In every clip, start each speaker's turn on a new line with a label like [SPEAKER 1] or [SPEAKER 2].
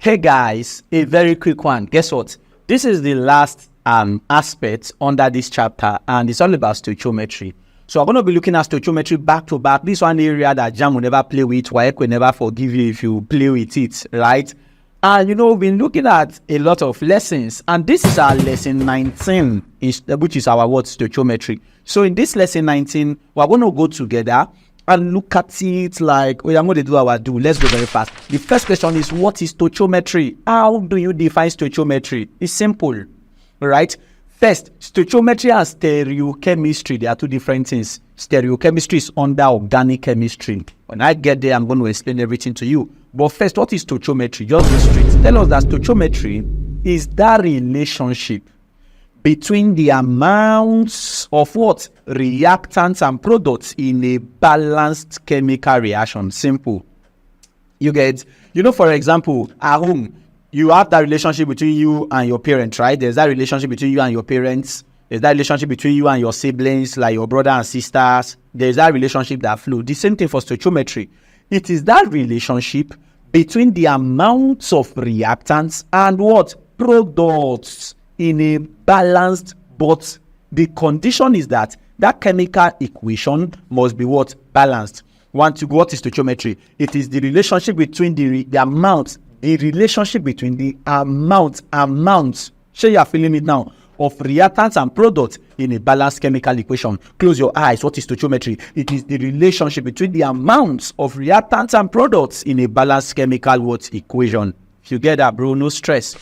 [SPEAKER 1] Hey guys, a very quick one. Guess what? This is the last aspect under this chapter, and it's all about stoichiometry. So I'm going to be looking at stoichiometry back to back. This one area that Jamb will never play with, Waec will never forgive you if you play with it, right? And you know, we've been looking at a lot of lessons, and this is our lesson 19, which is our word stoichiometry. So in this lesson 19, we're going to go together and look at it like, I'm going to do our do. Let's go very fast. The first question is, what is stoichiometry? How do you define stoichiometry? It's simple, right? First, stoichiometry and stereochemistry, they are two different things. Stereochemistry is under organic chemistry. When I get there, I'm going to explain everything to you. But first, what is stoichiometry? Just go straight. Tell us that stoichiometry is that relationship between the amounts of what? Reactants and products in a balanced chemical reaction. Simple. You get, for example, at home, you have that relationship between you and your parents, right? There's that relationship between you and your parents. There's that relationship between you and your siblings, like your brother and sisters. There's that relationship that flow. The same thing for stoichiometry. It is that relationship between the amounts of reactants and what? Products in a balanced, but the condition is that chemical equation must be what? Balanced. What is stoichiometry? It is the relationship between the amount, the relationship between the amount, sure you are feeling it now, of reactants and products in a balanced chemical equation. Close your eyes. What is stoichiometry? It is the relationship between the amounts of reactants and products in a balanced chemical equation. If you get that, bro, no stress.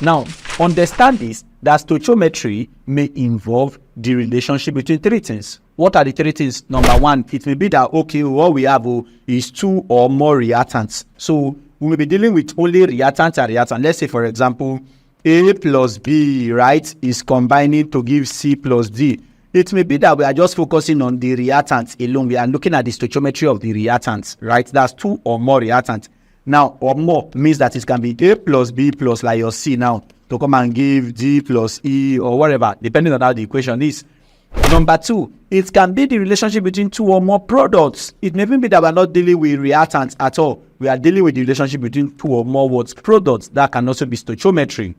[SPEAKER 1] Now, understand this, that stoichiometry may involve the relationship between three things. What are the three things? Number one, it may be that, okay, what we have is two or more reactants. So we may be dealing with only reactant and reactant. Let's say, for example, A plus B, right, is combining to give C plus D. It may be that we are just focusing on the reactants alone. We are looking at the stoichiometry of the reactants, right? That's two or more reactants. Now, or more means that it can be A plus B plus like your C now to come and give D plus E or whatever, depending on how the equation is. Number two, it can be the relationship between two or more products. It may even be that we're not dealing with reactants at all. We are dealing with the relationship between two or more products. That can also be stoichiometry.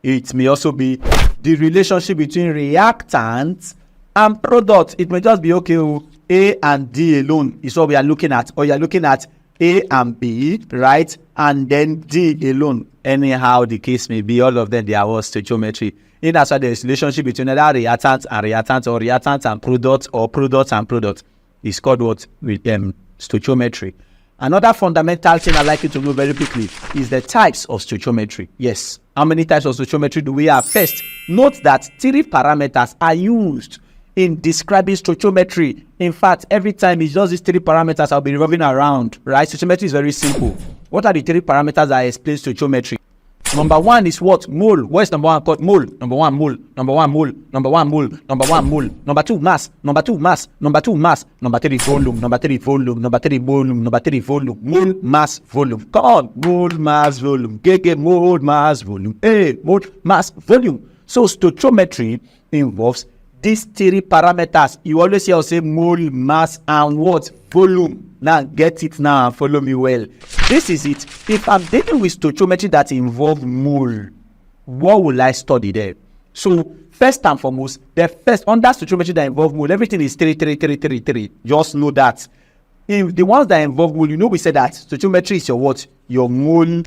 [SPEAKER 1] It may also be the relationship between reactants and products. It may just be, okay, A and D alone is what we are looking at. Or you're looking at A and B, right? And then D alone. Anyhow the case may be, all of them, they are all stoichiometry. In that's why there is relationship between other reactants and reactants, or reactants and products, or products and products. It's called what? With stoichiometry. Another fundamental thing I'd like you to know very quickly is the types of stoichiometry. Yes. How many types of stoichiometry do we have? First, note that three parameters are used in describing stoichiometry. In fact, every time it's just these three parameters I'll be revolving around, right? Stoichiometry is very simple. What are the three parameters that explain stoichiometry? Number one is what? Mole. What is number one called? Mole. Number one, mole. Number one, mole. Number one, mole. Number one, mole. Number two, mass. Number two, mass. Number two, mass. Number three, volume. Number three, volume. Number three, volume. Number three, volume. Mole, mass, volume. Come on. Mole, mass, volume. Get mole, mass, volume. Hey, mole, mass, volume. So stoichiometry involves these three parameters. You always hear us say mole, mass, and what? Volume. Now get it now and follow me well. This is it. If I'm dealing with stoichiometry that involves mole, what will I study there? So first and foremost, under stoichiometry that involves mole, everything is 3. Just know that. In the ones that involve mole, we said that stoichiometry is your what? Your mole,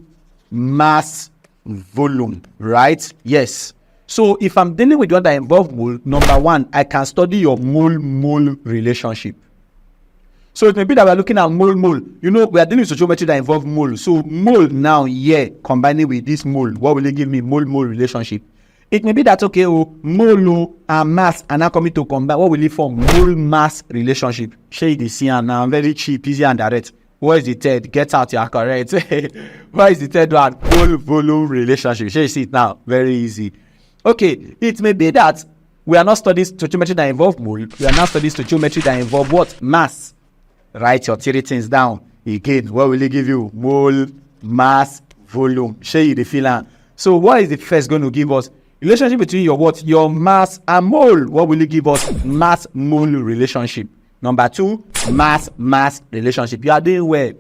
[SPEAKER 1] mass, volume, right? Yes. So if I'm dealing with one that involves mole, number one, I can study your mole relationship. So it may be that we're looking at mole. We are dealing with stoichiometry that involves mole. So mole now, combining with this mole, what will it give me? Mole relationship. It may be that, okay, mole and mass are now coming to combine. What will it form? Mole mass relationship. Share the C and now very cheap, easy and direct. What is the third? Get out, you are correct. What is the third one? Mole volume relationship. Share you see it now? Very easy. Okay, it may be that we are not studying stoichiometry that involves mole. We are now studying stoichiometry that involves what? Mass. Write your three things down. Again, what will it give you? Mole, mass, volume. Share you the feeling. So what is the first going to give us? Relationship between your what? Your mass and mole. What will it give us? Mass-mole relationship. Number two, mass relationship. You are doing well.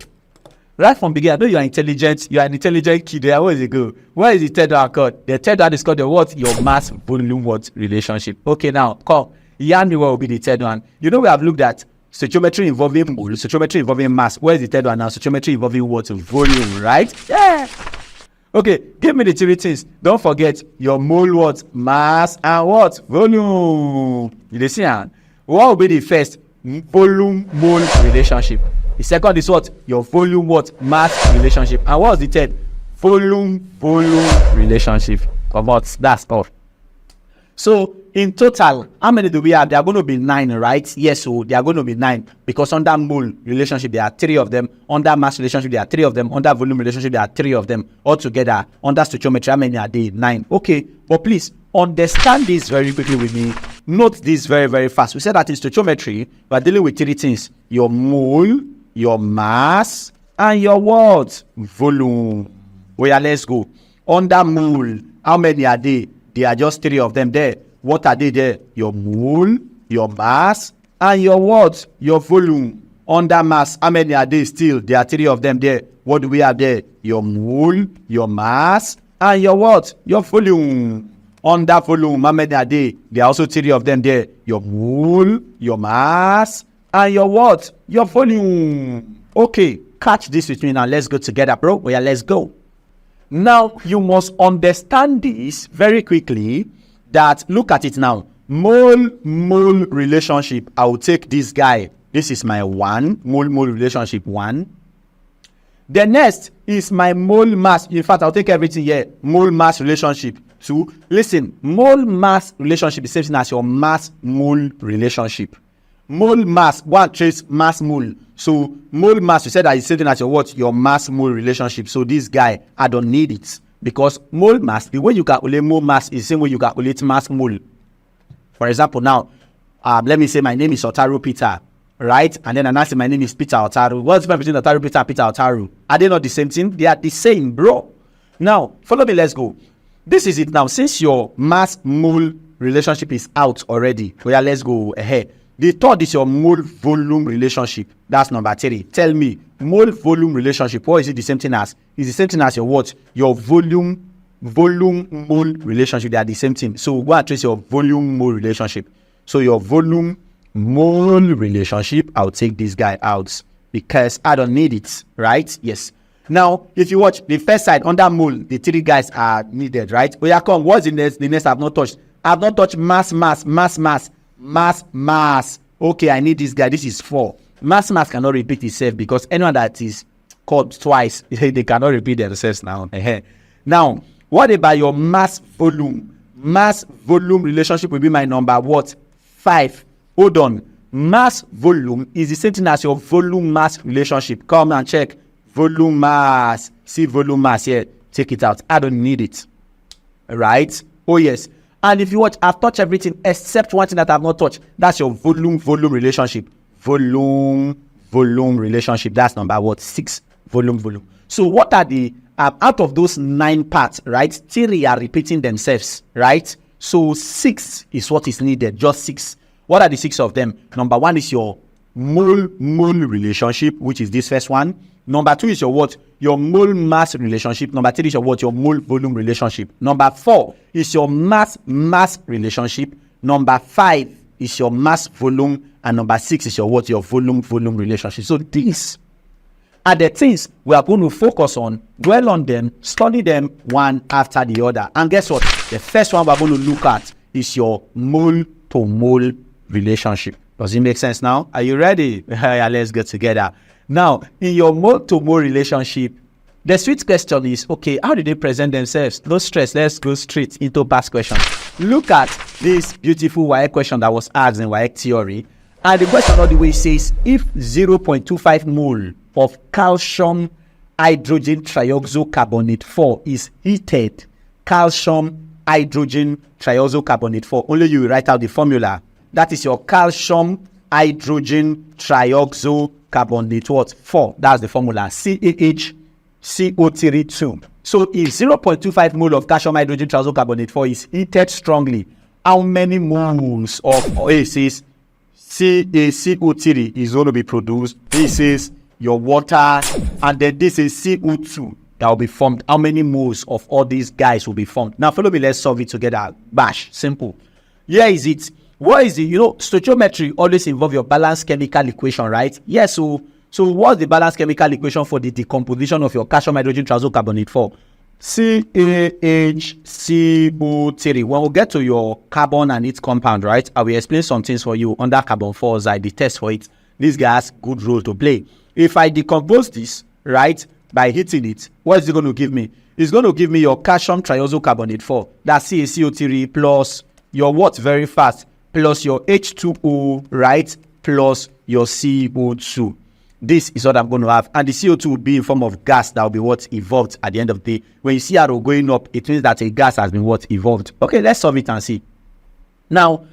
[SPEAKER 1] Right from beginning, I know you are intelligent. You are an intelligent kid. Where is it go? Where is the third one called? The third one is called the what? Your mass volume what relationship. Okay, now come. Yarn me what will be the third one. You know we have looked at stoichiometry involving mole, stoichiometry involving mass. Where is the third one now? Stoichiometry involving what? Volume, right? Yeah. Okay, give me the three things. Don't forget your mole what? Mass and what? Volume. You see, what will be the first? Volume mole relationship. The second is what? Your volume what? Mass relationship. And what's the third? Volume relationship. Come on, that's all. So in total, how many do we have? There are going to be 9, right? Yes, so there are going to be 9 because under mole relationship there are 3 of them. Under mass relationship there are 3 of them. Under volume relationship there are 3 of them. Altogether, under stoichiometry, how many are they? 9. Okay, but please understand this very quickly with me. Note this very, very fast. We said that in stoichiometry, we are dealing with 3 things: your mole, your mass, and your what? Volume. Oh yeah, let's go. Under mole, how many are they? There are just 3 of them there. What are they there? Your mole, your mass, and your what? Your volume. Under mass, how many are they still? There are 3 of them there. What do we have there? Your mole, your mass, and your what? Your volume. Under volume, how many are they? There are also 3 of them there. Your mole, your mass, and your what? Your volume. Okay, catch this with me now. Let's go together, bro. Oh yeah, let's go. Now, you must understand this very quickly, that look at it now. Mole relationship. I will take this guy. This is my 1. Mole relationship 1. The next is my mole mass. In fact, I'll take everything here. Mole mass relationship 2. Listen, mole mass relationship is the same thing as your mass mole relationship. Mole mass, one trace mass mole. So mole mass, you said that is the same thing as your what? Your mass mole relationship. So this guy, I don't need it. Because mole mass, the way you calculate mole mass is the same way you calculate mass mole. For example, now, let me say my name is Otaru Peter, right? And then I say my name is Peter Otaru. What's the difference between Otaru Peter and Peter Otaru? Are they not the same thing? They are the same, bro. Now, follow me, let's go. This is it now. Since your mass mole relationship is out already, well, yeah, let's go ahead. The third is your mole volume relationship. That's number 3. Tell me, mole volume relationship, what is it the same thing as? It's the same thing as your what? Your volume mole relationship. They are the same thing. So go and trace your volume mole relationship. So your volume mole relationship, I'll take this guy out because I don't need it, right? Yes. Now, if you watch the first side under mole, the 3 guys are needed, right? Oh yeah, come. What's the next? The next I've not touched. I've not touched mass. Okay, I need this guy. This is 4. Mass cannot repeat itself because anyone that is called twice, they cannot repeat themselves now. Now, what about your mass volume? Mass volume relationship will be my number what? 5. Hold on. Mass volume is the same thing as your volume mass relationship. Come and check. Volume mass. See volume mass here. Take it out. I don't need it. Right? Oh yes. And if you watch, I've touched everything except one thing that I've not touched. That's your volume relationship. Volume relationship. That's number what? 6. Volume. So what are the out of those 9 parts, right? 3 are repeating themselves, right? So 6 is what is needed. Just 6. What are the 6 of them? Number 1 is your mole relationship, which is this first one. Number 2 is your what? Your mole mass relationship. Number 3 is your what? Your mole volume relationship. Number 4 is your mass relationship. Number 5 is your mass volume. And number 6 is your what? Your volume relationship. So these are the things we are going to focus on, dwell on them, study them one after the other. And guess what? The first one we're going to look at is your mole to mole relationship. Does it make sense now? Are you ready? Yeah, let's get together. Now, in your mole to mole relationship, the sweet question is, okay, how do they present themselves? No stress. Let's go straight into past questions. Look at this beautiful Waec question that was asked in Waec theory. And the question all the way says, if 0.25 mole of calcium hydrogen trioxocarbonate 4 is heated, calcium hydrogen trioxocarbonate 4, only you will write out the formula. That is your calcium hydrogen trioxocarbonate what? 4. That's the formula. CaHCO3 So if 0.25 mole of calcium hydrogen trioxocarbonate 4 is heated strongly, how many moles of it says CaCO3 is going to be produced? This is your water, and then this is CO2 that will be formed. How many moles of all these guys will be formed? Now follow me, let's solve it together. Bash, simple. Here is it. What is it? You know, stoichiometry always involve your balanced chemical equation, right? Yes, so what's the balanced chemical equation for the decomposition of your calcium hydrogen triazocarbonate 4? CaHCO3. When we get to your carbon and its compound, right, I will explain some things for you under carbon 4 side, the test for it. This guy has good role to play. If I decompose this, right, by heating it, what is it going to give me? It's going to give me your calcium triazocarbonate 4. That's CaCO3 plus your what? Very fast. Plus your H2O, right, plus your CO2. This is what I'm going to have. And the CO2 will be in form of gas that will be what evolved at the end of the day. When you see arrow going up, it means that a gas has been what evolved. Okay, let's solve it and see. Now,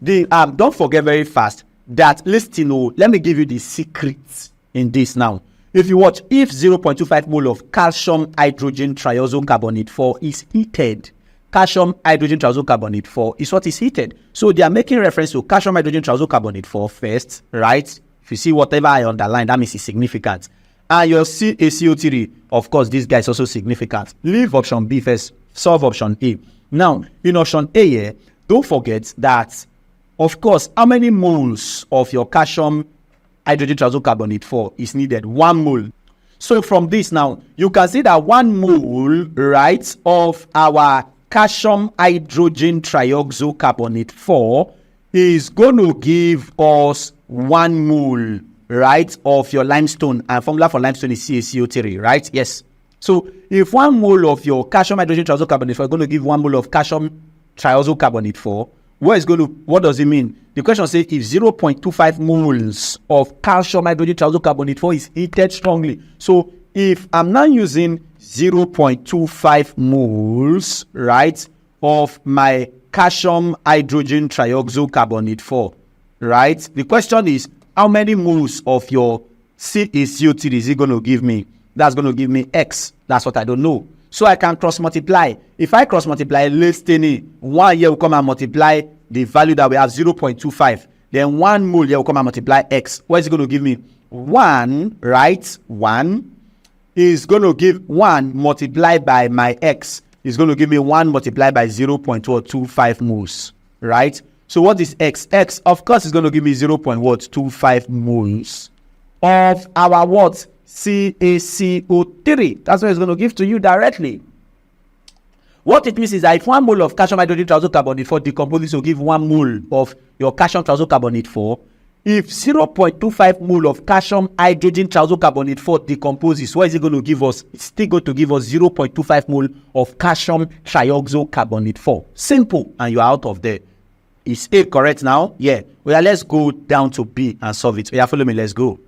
[SPEAKER 1] don't forget very fast that, listen, let me give you the secrets in this now. If you watch, if 0.25 mole of calcium hydrogen triazocarbonate 4 is heated, calcium hydrogen triazocarbonate 4 is what is heated. So they are making reference to calcium hydrogen triazocarbonate 4 first, right? If you see whatever I underline, that means it's significant. And your CaCO3, of course, this guy is also significant. Leave option B first, solve option A. Now, in option A here, don't forget that, of course, how many moles of your calcium hydrogen triazocarbonate 4 is needed? 1 mole. So from this now, you can see that 1 mole, right, of our calcium hydrogen triazocarbonate 4 is going to give us 1 mole, right, of your limestone. And formula for limestone is CaCO3, right? Yes. So if 1 mole of your calcium hydrogen triazocarbonate 4 is going to give 1 mole of calcium triazocarbonate 4, what does it mean? The question says if 0.25 moles of calcium hydrogen triazocarbonate 4 is heated strongly. So if I'm now using 0.25 moles, right, of my calcium hydrogen triazocarbonate 4, right? The question is, how many moles of your CaCO3 is it going to give me? That's going to give me X. That's what I don't know. So I can cross multiply. If I cross multiply, listen, 1 here will come and multiply the value that we have, 0.25. Then 1 mole here will come and multiply X. What is it going to give me? 1, right? 1 is going to give 1 multiplied by my X. Is going to give me 1 multiplied by 0.25 moles, right? So what is X? X, of course, is going to give me 0.25 moles of our what? CaCO3. That's what it's going to give to you directly. What it means is that if 1 mole of calcium hydrogen triazocarbonate 4 decomposes, will give 1 mole of your calcium triazocarbonate 4. If 0.25 mole of calcium hydrogen triazocarbonate 4 decomposes, what is it going to give us? It's still going to give us 0.25 mole of calcium triazocarbonate 4. Simple, and you're out of there. Is A correct now? Yeah. Well, let's go down to B and solve it. Yeah, follow me. Let's go.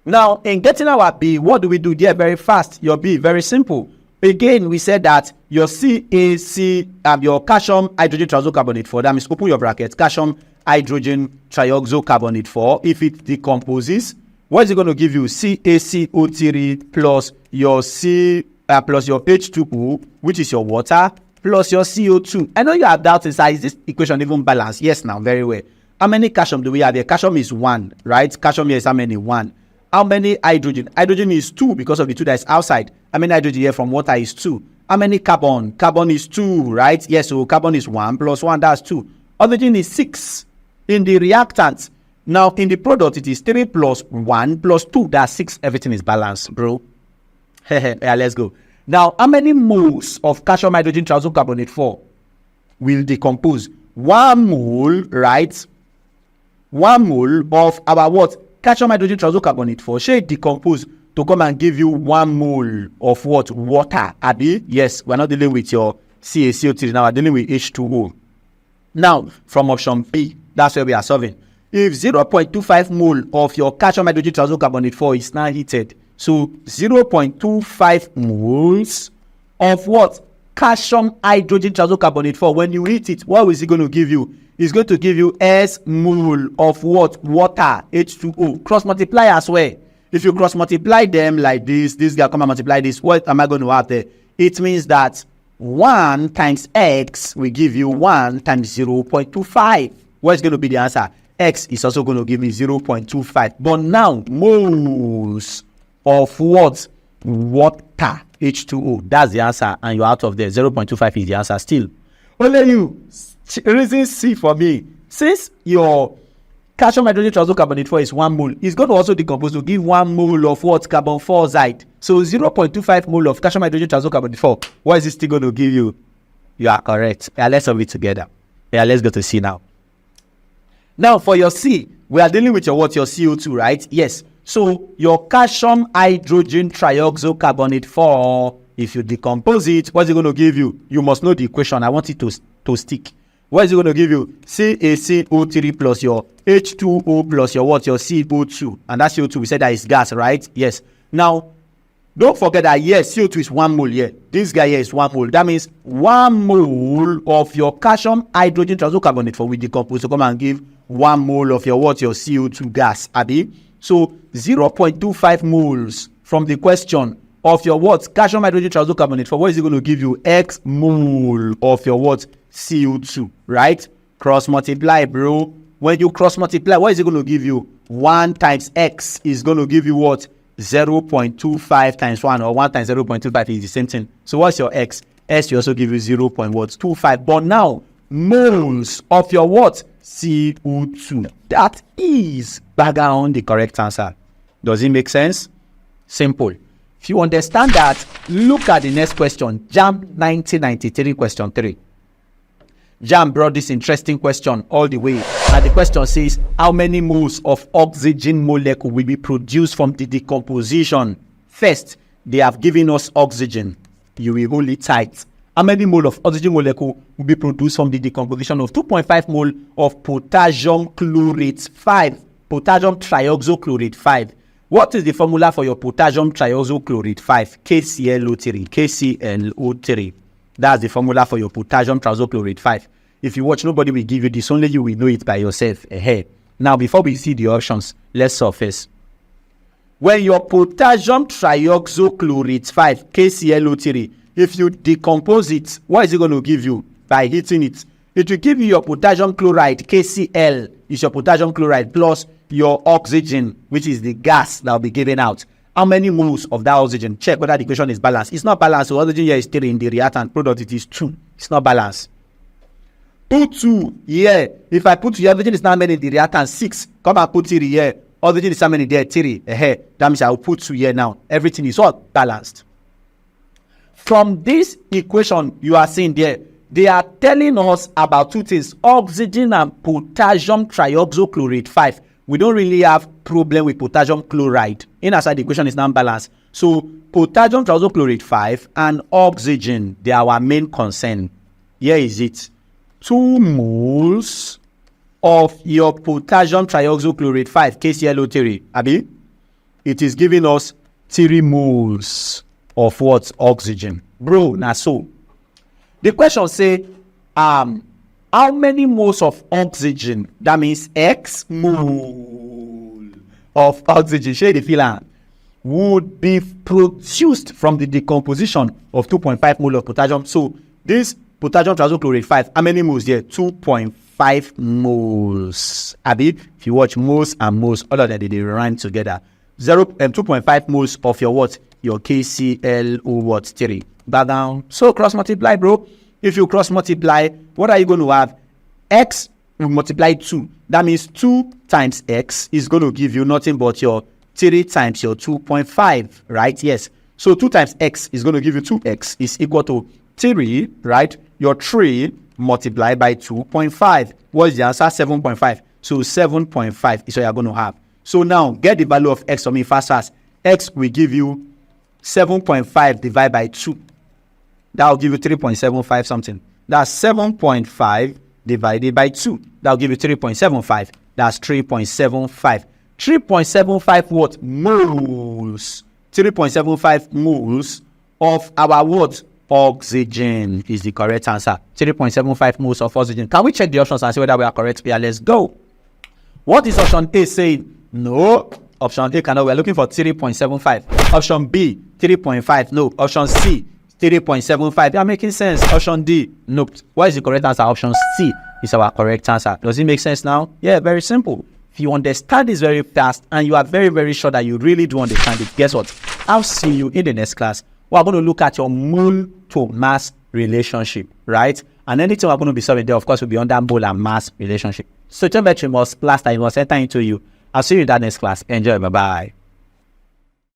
[SPEAKER 1] Now, in getting our B, what do we do there? Very fast. Your B, very simple. Again, we said that your your calcium hydrogen triazocarbonate 4, that means open your bracket, calcium hydrogen triazocarbonate 4, if it decomposes, what is it going to give you? CaCO3 plus your plus your H2O, which is your water, plus your CO2. I know you have doubts inside, is this equation even balanced? Yes, now, very well. How many calcium do we have here? Calcium is 1, right? Calcium here is how many? 1. How many hydrogen? Hydrogen is 2 because of the 2 that is outside. How many hydrogen here from water is 2? How many carbon? Carbon is 2, right? Yes, so carbon is 1 plus 1, that's 2. Oxygen is 6 in the reactant. Now, in the product, it is 3 plus 1 plus 2, that's 6. Everything is balanced, bro. Yeah, let's go. Now, how many moles of calcium hydrogen triazocarbonate 4 will decompose? 1 mole, right? 1 mole of our what? Calcium hydrogen triazocarbonate 4 should decompose to come and give you 1 mole of what? Water. Abi? Yes, we're not dealing with your CaCO3 now, we're dealing with H2O. Now, from option B, that's where we are solving. If 0.25 mole of your calcium hydrogen triazocarbonate 4 is now heated, so 0.25 moles of what? Calcium hydrogen triazocarbonate 4. When you heat it, what is it going to give you? It's going to give you S mole of what? Water, H2O. Cross multiply as well. If you cross multiply them like this guy come and multiply this, what am I going to have there? It means that 1 times X will give you 1 times 0.25. What is going to be the answer? X is also going to give me 0.25. But now, moles of what? Water, H2O. That's the answer, and you're out of there. 0.25 is the answer still. Only you. Reason C for me. Since your calcium hydrogen triazocarbonate 4 is 1 mole, it's going to also decompose to give 1 mole of what? Carbon 4 oxide. So 0.25 mole of calcium hydrogen triazocarbonate 4. What is it still going to give you? You are correct. Yeah, let's solve it together. Yeah, let's go to C now. Now for your C, we are dealing with your what? Your CO2, right? Yes. So your calcium hydrogen triazocarbonate 4, if you decompose it, what's it going to give you? You must know the equation. I want it to stick. What is it going to give you? CaCO3 plus your H2O plus your what? Your CO2. And that CO2, we said that is gas, right? Yes. Now, don't forget that, yes, CO2 is 1 mole here. This guy here is 1 mole. That means 1 mole of your calcium hydrogen triazocarbonate 4 will decompose to come and give 1 mole of your what? Your CO2 gas, Abi. So 0.25 moles from the question of your what? Calcium hydrogen triazocarbonate 4. What is it going to give you? X mole of your what? CO2, right? Cross multiply, bro. When you cross multiply, what is it going to give you? 1 times X is going to give you what? 0.25 times 1, or 1 times 0.25 is the same thing. So what's your X? S will also give you 0.25. But now, moles of your what? CO2. That is background the correct answer. Does it make sense? Simple. If you understand that, look at the next question. Jamb 1993 question 3. Jamb brought this interesting question all the way. And the question says, how many moles of oxygen molecule will be produced from the decomposition? First, they have given us oxygen. You will hold it tight. How many mole of oxygen molecule will be produced from the decomposition of 2.5 mole of potassium chlorate 5, potassium trioxochlorate 5? What is the formula for your potassium trioxochlorate 5? KClO3. KClO3. That's the formula for your potassium trioxochlorate 5. If you watch, nobody will give you this. Only you will know it by yourself. Now, before we see the options, let's surface. When your potassium trioxochlorate 5, KClO3, if you decompose it, what is it going to give you by heating it? It will give you your potassium chloride, KCl, is your potassium chloride, plus your oxygen, which is the gas that will be given out. How many moles of that oxygen? Check whether the equation is balanced. It's not balanced, so oxygen here is 3 in the reactant product, it is 2. It's not balanced. Put 2 here. If I put 2 here, oxygen is not many in the reactant, 6. Come and put 3 here. Oxygen is how many there? 3. That means I will put 2 here now. Everything is all balanced. From this equation you are seeing there, they are telling us about 2 things: oxygen and potassium trioxochlorate 5. We don't really have problem with potassium chloride. Inside the equation is not balanced. So potassium trioxochlorate 5 and oxygen, they are our main concern. Here is it. 2 moles of your potassium trioxochlorate 5, KClO3, Abi, it is giving us 3 moles of what? Oxygen. Bro, now so the question say, how many moles of oxygen? That means X mole of oxygen, shade the feeler, would be produced from the decomposition of 2.5 mole of potassium. So this potassium trioxochlorate 5, how many moles there? 2.5 moles. Abi, if you watch moles and moles, all of them they rhyme together. 2.5 moles of your what? Your KClO what? 3. Back down. So cross multiply, bro. If you cross multiply, what are you going to have? X will multiply 2. That means 2 times X is going to give you nothing but your 3 times your 2.5, right? Yes. So 2 times X is going to give you 2X is equal to 3, right? Your 3 multiplied by 2.5. What is the answer? 7.5. So 7.5 is what you're going to have. So now get the value of X for me fast. X will give you 7.5 divided by 2. That will give you 3.75 something. That's 7.5 divided by 2. That will give you 3.75. That's 3.75. 3.75 what? Moles. 3.75 moles of our what? Oxygen is the correct answer. 3.75 moles of oxygen. Can we check the options and see whether we are correct? Yeah, let's go. What is option A saying? No. Option A cannot. We're looking for 3.75. Option B, 3.5. No. Option C, 3.75. They are making sense. Option D, nope. What is the correct answer? Option C is our correct answer. Does it make sense now? Yeah, very simple. If you understand this very fast and you are very, very sure that you really do understand it, guess what? I'll see you in the next class. We're going to look at your mole to mass relationship, right? And anything we're going to be solving there, of course, will be under mole and mass relationship. So geometry must plaster, it must enter into you. I'll see you in that next class. Enjoy. Bye-bye.